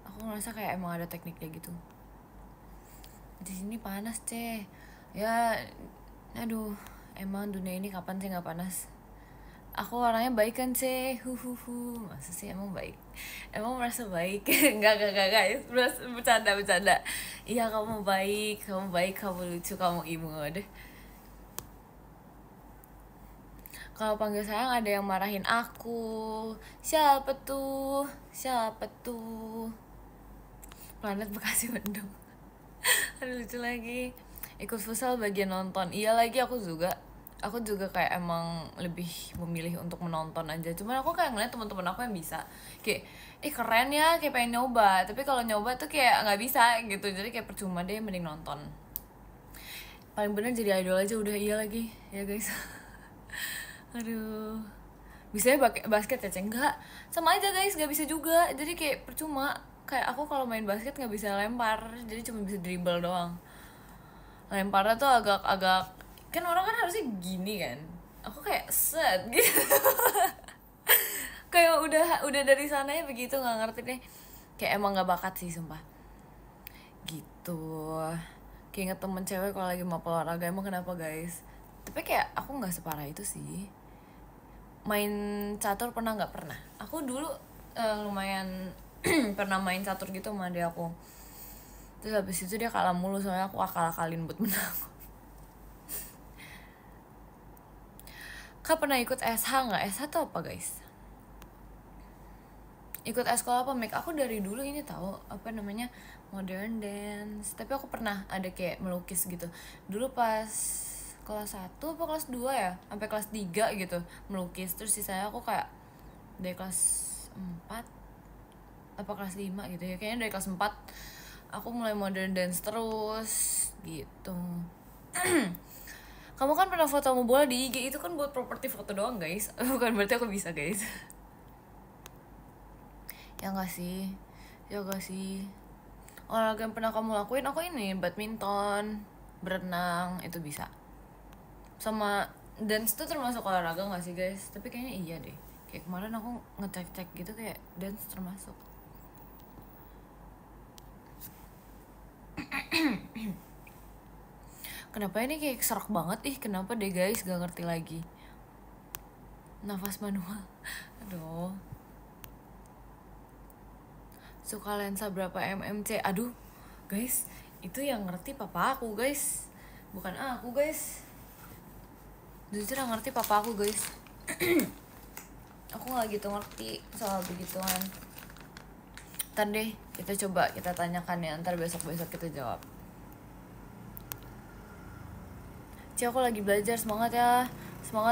aku ngerasa kayak emang ada tekniknya gitu. Di sini panas ya, aduh, emang dunia ini kapan sih nggak panas? Aku orangnya baik kan masa sih emang baik, emang merasa baik? Enggak guys, bercanda. Iya kamu baik, kamu lucu, kamu imut. Kalau panggil sayang ada yang marahin aku. Siapa tuh? Planet Bekasi Bandung. Aduh, lucu lagi. Ikut futsal bagian nonton. Iya lagi, aku juga kayak emang lebih memilih untuk menonton aja. Cuman aku kayak ngeliat teman-teman aku yang bisa, kayak keren ya, kayak pengen nyoba. Tapi kalau nyoba tuh kayak nggak bisa gitu, jadi kayak percuma deh, mending nonton. Paling bener jadi idol aja udah. Iya lagi ya guys. Aduh, bisa ya basket ya enggak, sama aja guys, nggak bisa juga. Jadi kayak percuma. Kayak aku kalau main basket nggak bisa lempar, jadi cuma bisa dribble doang. Lemparnya tuh agak kan orang kan harusnya gini kan, aku kayak set gitu. Kayak udah dari sananya begitu, nggak ngerti deh, kayak emang nggak bakat sih sumpah gitu. Kayak inget temen cewek kalau lagi mau olahraga, emang kenapa guys? Tapi kayak aku nggak separah itu sih. Main catur pernah nggak? Pernah. Aku dulu lumayan pernah main catur gitu sama dia aku. Terus habis itu dia kalah mulu, soalnya aku akal-akalin buat menang. Kak pernah ikut SH nggak? SH tuh apa guys? Ikut sekolah apa make? Aku dari dulu ini tahu apa namanya, modern dance. Tapi aku pernah ada kayak melukis gitu. Dulu pas kelas 1 apa kelas 2 ya? Sampai kelas 3 gitu melukis. Terus sisanya aku kayak dari kelas 4 apa kelas 5 gitu ya. Kayaknya dari kelas 4 aku mulai modern dance terus gitu. Kamu kan pernah foto sama bola di IG, itu kan buat properti foto doang guys. Bukan berarti aku bisa guys. Ya gak sih? Olahraga yang pernah kamu lakuin, aku ini badminton, berenang, itu bisa. Sama dance tuh termasuk olahraga gak sih guys? Tapi kayaknya iya deh. Kayak kemarin aku ngecek gitu, kayak dance termasuk. Kenapa ini kayak serak banget kenapa deh guys, gak ngerti lagi. Nafas manual. Aduh. Suka lensa berapa mmc? Aduh guys, itu yang ngerti papa aku guys, bukan aku guys. Jujur yang ngerti papa aku guys. Aku gak gitu ngerti soal begituan. Ntar deh kita coba kita tanyakan ya, ntar besok-besok kita jawab. Aku lagi belajar, semangat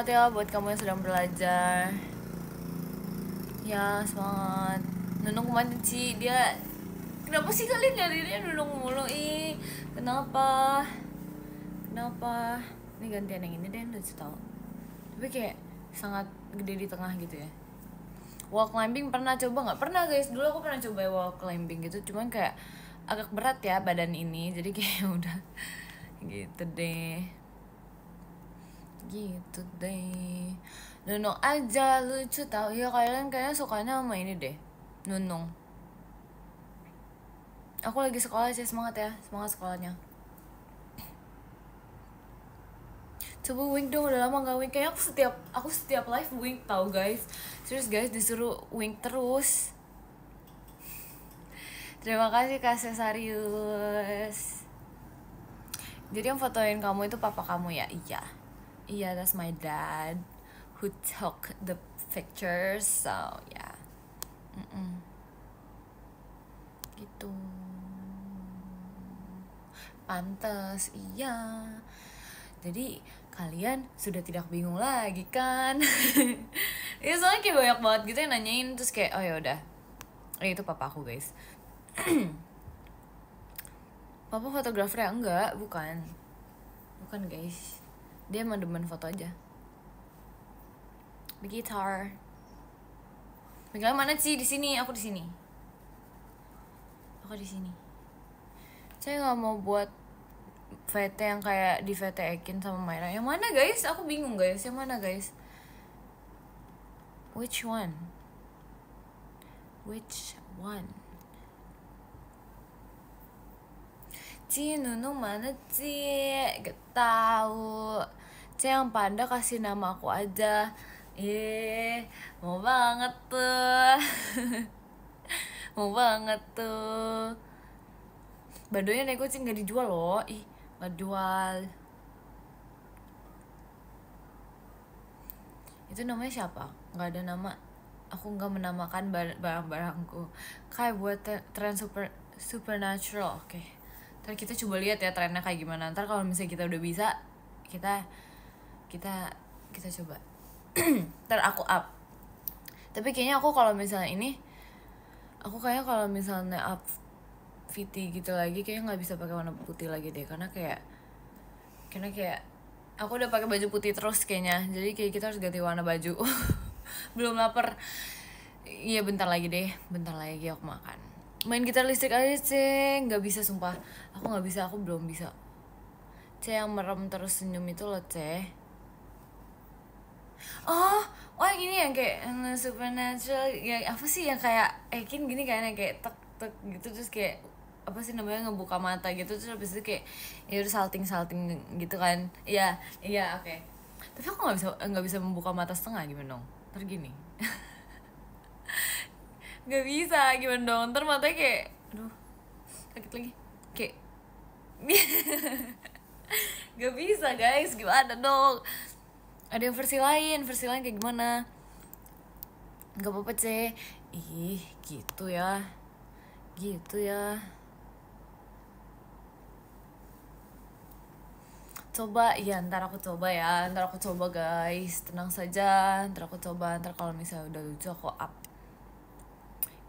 ya buat kamu yang sedang belajar. Ya semangat. Nunung kemana Ci? Dia kenapa sih kalian nyarinya Nunung mulu? Kenapa? Ini gantian yang ini deh, lucu tau. Tapi kayak sangat gede di tengah gitu ya. Wall climbing pernah coba nggak? Pernah guys, dulu aku pernah coba wall climbing gitu, cuman kayak agak berat ya badan ini, jadi kayak udah gitu deh. Nunung aja lucu tau. Ya kalian kayaknya sukanya sama ini deh, Nunung. Aku lagi sekolah sih, semangat ya, semangat sekolahnya. Coba wink dong, udah lama gak wink. Kayaknya aku setiap live wink tau guys. Serius guys, disuruh wink terus. Terima kasih Kak Cesarius. Jadi yang fotoin kamu itu papa kamu ya? Iya, that's my dad who took the pictures. So yeah, gitu. Pantes, iya. Jadi kalian sudah tidak bingung lagi kan? Ya soalnya kayak banyak banget gitu yang nanyain, terus kayak oh ya udah, itu papa aku guys. Papa fotografer ya? Enggak, bukan guys. Dia emang demen foto aja. Gitar. Miguel mana sih? Di sini, aku di sini. Saya nggak mau buat VT yang kayak di VT Ekin sama Myra. Yang mana guys? Aku bingung guys. Yang mana guys? Which one? Ci, Nunung mana Ci? Gak tahu. Ci yang panda kasih nama aku aja. Mau banget tuh. Badonya nego Ci nggak dijual loh. Nggak jual. Itu namanya siapa? Nggak ada nama. Aku nggak menamakan barang-barangku. Kayak buat tren supernatural. Oke. Ntar kita coba lihat ya trennya kayak gimana. Ntar kalau misalnya kita udah bisa, kita coba. Ntar aku up. Tapi kayaknya aku kalau misalnya up VT gitu lagi, kayaknya nggak bisa pakai warna putih lagi deh, karena kayak aku udah pakai baju putih terus kayaknya, jadi kayak kita harus ganti warna baju. Belum lapar. Iya bentar lagi aku makan. Main gitar listrik aja sih, nggak bisa sumpah. Aku belum bisa. Yang merem terus senyum itu loh Oh yang ini yang kayak supernatural, yang apa sih yang kayak Ekin gini kan, yang kayak tek gitu, terus kayak apa sih namanya, ngebuka mata gitu, terus habis itu kayak ya udah salting gitu kan. Iya oke. Tapi aku nggak bisa membuka mata setengah, gimana dong? Ntar gini. Nggak bisa, gimana dong? Ntar matanya kayak aduh sakit lagi kayak. Nggak bisa guys, gimana dong? Ada yang versi lain kayak gimana? Gak apa-apa gitu ya. Coba ya, ntar aku coba guys, tenang saja. Ntar aku coba, ntar kalau misalnya udah lucu aku up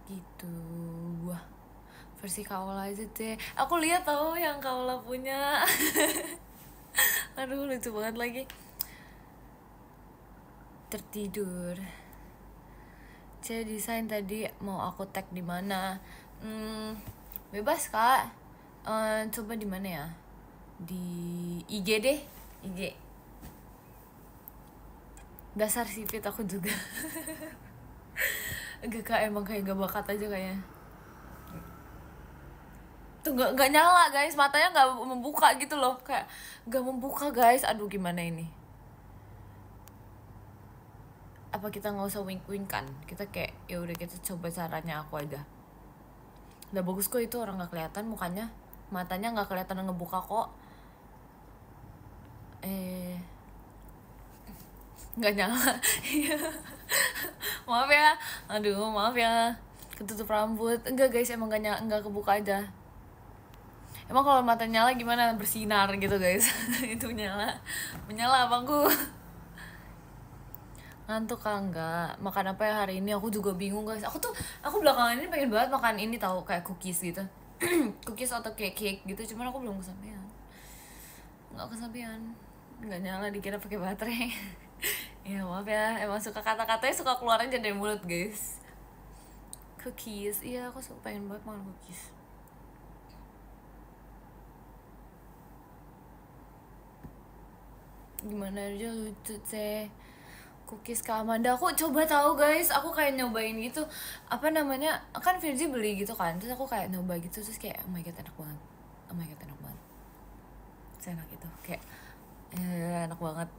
gitu. Wah, versi Kaola aja aku lihat tau yang Kaola punya. Aduh lucu banget lagi. Tertidur. Desain tadi mau aku tag di mana? Bebas kak. Coba di mana ya? Di IG deh. Dasar sipit aku juga. Enggak kak, emang kayak gak bakat aja kayaknya. tuh nggak nyala guys, matanya nggak membuka gitu loh, kayak nggak membuka guys. Aduh gimana ini, apa kita nggak usah wink kan, kita kayak ya udah kita coba caranya aku aja. Udah bagus kok itu, orang nggak kelihatan mukanya, matanya nggak kelihatan ngebuka kok. Nggak nyala. Maaf ya, aduh maaf ya, ketutup rambut. Enggak guys, emang nggak kebuka aja. Emang kalau mata nyala gimana, bersinar gitu guys. Itu menyala abangku. Ngantuk kan? Enggak. Makan apa ya hari ini, aku juga bingung guys. Aku belakangan ini pengen banget makan ini tahu, kayak cookies gitu. Cookies atau cake gitu, cuman aku belum kesampaian. Nggak nyala, dikira pakai baterai. Ya maaf ya, emang suka kata-katanya suka keluar aja dari mulut guys. Cookies, iya aku pengen banget makan cookies. Gimana aja lucu teh cookies Kak Amanda. Aku coba tahu guys, aku kayak nyobain gitu, apa namanya, kan Virgi beli gitu kan, terus aku kayak nyoba gitu, terus kayak oh my god enak banget, enak itu kayak enak banget.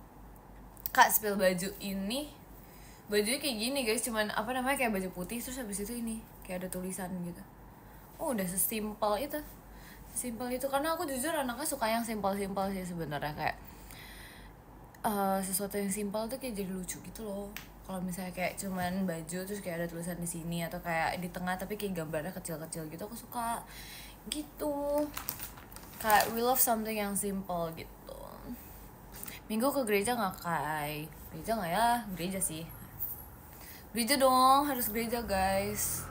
Kak spill baju ini, bajunya kayak gini guys, cuman apa namanya, kayak baju putih terus habis itu ini kayak ada tulisan gitu. Oh udah sesimpel itu, karena aku jujur anaknya suka yang simpel sih sebenarnya, kayak sesuatu yang simpel tuh kayak jadi lucu gitu loh. Kalau misalnya kayak cuman baju terus kayak ada tulisan di sini atau kayak di tengah tapi kayak gambarnya kecil-kecil gitu, aku suka gitu. Kayak we love something yang simple gitu. Minggu ke gereja nggak Kai? Gereja nggak ya? Gereja sih. Gereja dong, harus gereja guys.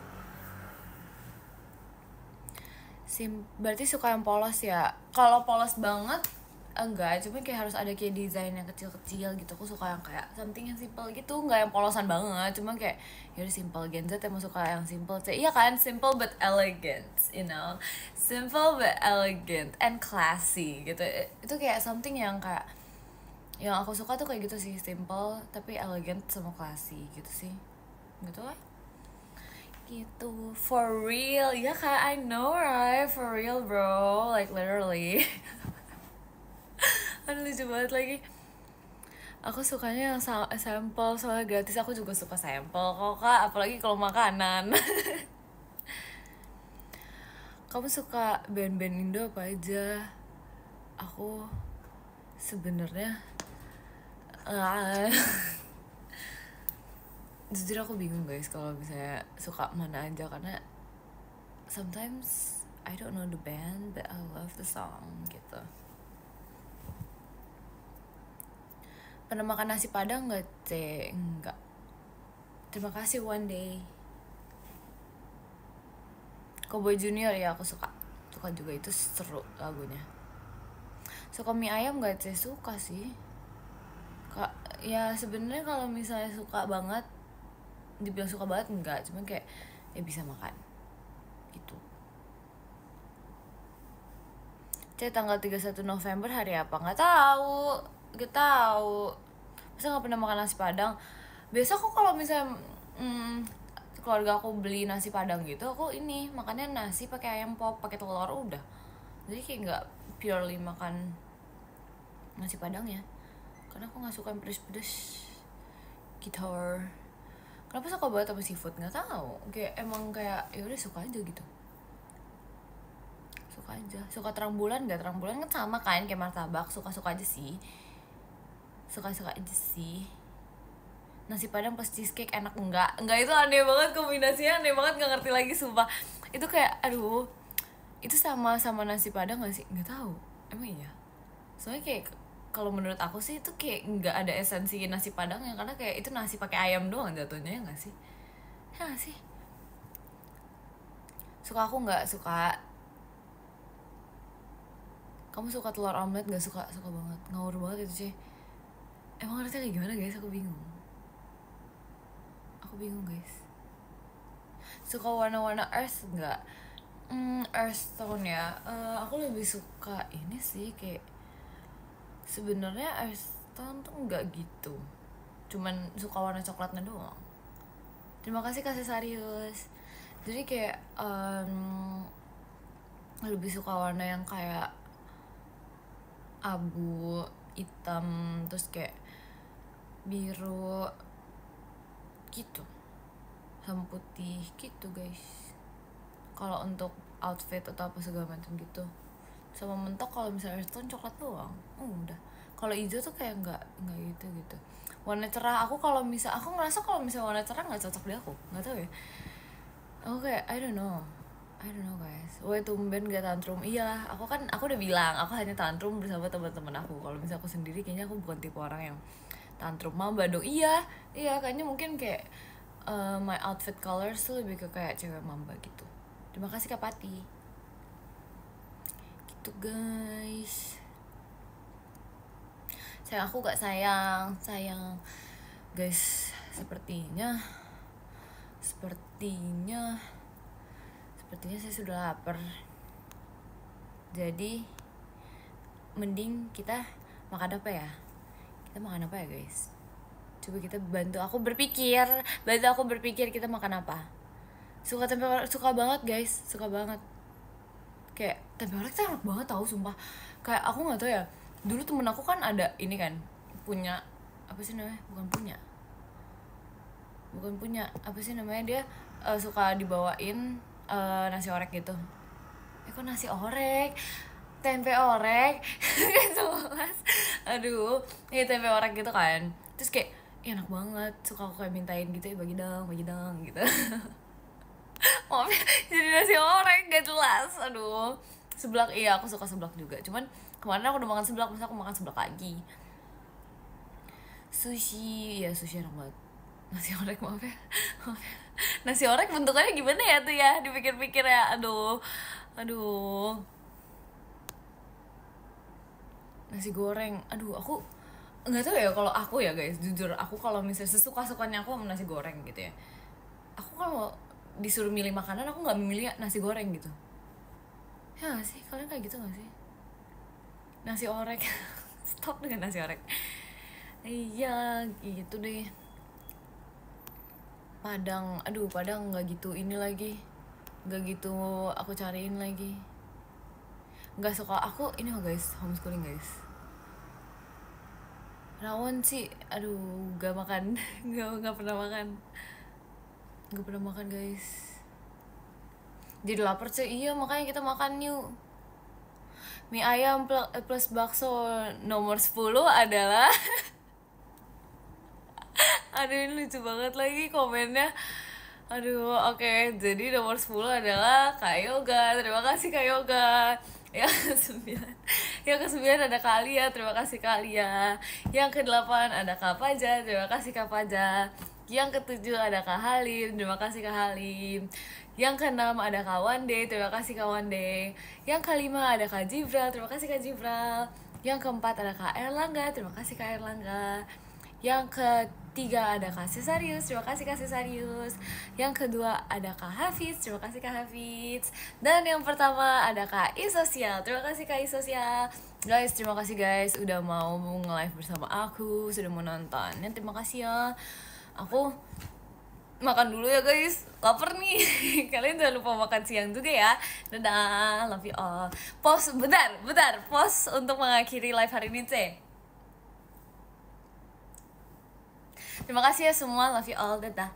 Berarti suka yang polos ya? Kalau polos banget enggak, cuma kayak harus ada kayak desain yang kecil-kecil gitu. Aku suka yang kayak something yang simple gitu, nggak yang polosan banget, cuma kayak ya udah simple. Gen Z emang suka yang simple, iya kan, simple but elegant, you know, simple but elegant and classy gitu. Itu kayak something yang kayak yang aku suka tuh kayak gitu sih, simple tapi elegant sama classy gitu sih, gitu lah. Gitu, for real ya kak, I know right, for real bro, like literally. Aduh lucu banget lagi. Aku sukanya yang sampel, soalnya gratis. Aku juga suka sampel kok kak, apalagi kalau makanan. Kamu suka band-band Indo apa aja? Aku sebenarnya jujur aku bingung guys kalau misalnya suka mana aja, karena sometimes I don't know the band but I love the song gitu. Pernah makan nasi padang nggak cek? Enggak. Terima kasih one day. Cowboy Junior ya aku suka juga, itu seru lagunya. Suka mie ayam nggak cek? Suka sih kak. Ya sebenarnya kalau misalnya suka banget, dibilang suka banget enggak, cuman kayak ya bisa makan gitu. Cek tanggal 31 November hari apa? Nggak tahu. Masa nggak pernah makan nasi padang? Biasa kok kalau misalnya keluarga aku beli nasi padang gitu, aku ini makannya nasi pakai ayam pop pakai telur udah. Jadi kayak nggak purely makan nasi padang ya, karena aku nggak suka yang pedes-pedes gitu. Kenapa suka banget sama seafood? Nggak tahu, kayak emang kayak ya udah suka aja gitu. Suka terang bulan nggak? Terang bulan kan sama kan kayak martabak, suka aja sih. Nasi padang plus cheesecake enak enggak itu aneh banget, kombinasinya aneh banget, nggak ngerti lagi sumpah. Itu kayak aduh, itu sama nasi padang nggak sih? Nggak tahu, emang iya. Soalnya kayak kalau menurut aku sih itu kayak nggak ada esensi nasi padang ya, karena kayak itu nasi pakai ayam doang jatuhnya, ya nggak sih? Ya nggak sih? Suka aku nggak suka. Kamu suka telur omelet nggak? Suka banget, ngawur banget itu sih. Emang harusnya kayak gimana guys? Aku bingung guys. Suka warna-warna earth nggak? Earth tone ya. Aku lebih suka ini sih, kayak sebenarnya earth tone tuh nggak gitu, cuman suka warna coklatnya doang. Terima kasih kasih Sarius. Jadi kayak lebih suka warna yang kayak abu, hitam, terus kayak biru gitu, sama putih gitu guys. Kalau untuk outfit atau apa segala macam gitu. Sama mentok kalau misalnya earth tone coklat doang. Udah. Kalau hijau tuh kayak nggak gitu. Warna cerah aku ngerasa kalau misalnya warna cerah nggak cocok di aku. Nggak tahu ya. Aku kayak I don't know guys. Wah tumben gak tantrum. Iya, aku udah bilang aku hanya tantrum bersama teman-teman aku. Kalau misalnya aku sendiri kayaknya aku bukan tipe orang yang tantrum mamba dong. Iya kayaknya mungkin kayak my outfit colors tuh lebih ke kayak cewek mamba gitu. Terima kasih Kak Pati. Gitu guys. Sayang aku gak sayang guys. Sepertinya saya sudah lapar. Jadi mending kita makan apa ya? Kita makan apa ya guys? Coba kita bantu aku berpikir kita makan apa. Suka banget guys, suka banget. Kayak tempe orek tuh enak banget tau sumpah. Kayak aku gak tau ya, dulu temen aku kan ada ini kan, punya apa sih namanya, bukan punya apa sih namanya, dia suka dibawain nasi orek gitu. Kok nasi orek, tempe orek jelas. Aduh, ini tempe orek gitu kan. Terus kayak enak banget, suka aku kayak mintain gitu ya, bagi dong gitu. Maaf ya, jadi nasi orek gak jelas. Aduh, seblak, iya aku suka seblak juga. Cuman kemarin aku udah makan seblak, masa aku makan seblak lagi. Sushi, ya sushi enak banget. Nasi orek maaf ya. Nasi orek bentukannya gimana ya tuh ya, dipikir-pikir ya. Aduh. Nasi goreng, aduh aku nggak tahu ya. Kalau aku ya guys, jujur aku kalau misalnya sesuka-sukanya aku sama nasi goreng gitu ya, aku kalau disuruh milih makanan aku nggak memilih nasi goreng gitu ya. Gak sih, kalian kayak gitu gak sih? Nasi orek stop dengan nasi orek. Iya gitu deh. Padang nggak gitu ini lagi, nggak gitu aku cariin lagi. Nggak suka aku ini loh guys, homeschooling guys. Rawon sih, aduh nggak makan. nggak pernah makan guys. Jadi lapar sih. Iya makanya kita makan yuk. Mie ayam plus bakso nomor 10 adalah aduh ini lucu banget lagi komennya. Aduh oke. Jadi nomor 10 adalah Kak Yoga. Terima kasih Kak Yoga. Yang ke-9 ada Kak Lia. Terima kasih Kak Lia. Yang ke-8 ada Kak Paja. Terima kasih Kak Paja. Yang ke-7 ada Kak Halim. Terima kasih Kak Halim. Yang ke-6 ada Kak Wande. Terima kasih Kak Wande. Yang ke-5 ada Kak Jibral. Terima kasih Kak Jibral. Yang ke-4 ada Kak Erlangga. Terima kasih Kak Erlangga. Yang ketiga ada Kak Cesarius, terima kasih Kak Cesarius. Yang kedua ada Kak Hafiz, terima kasih Kak Hafiz. Dan yang pertama ada Kak Isosial, terima kasih Kak Isosial. Guys, terima kasih guys udah mau nge-live bersama aku, sudah mau nonton. Dan terima kasih ya. Aku makan dulu ya guys, lapar nih. Kalian jangan lupa makan siang juga ya. Dadah, love you all. Pause bentar, pause untuk mengakhiri live hari ini C. Terima kasih ya semua, love you all, dadah.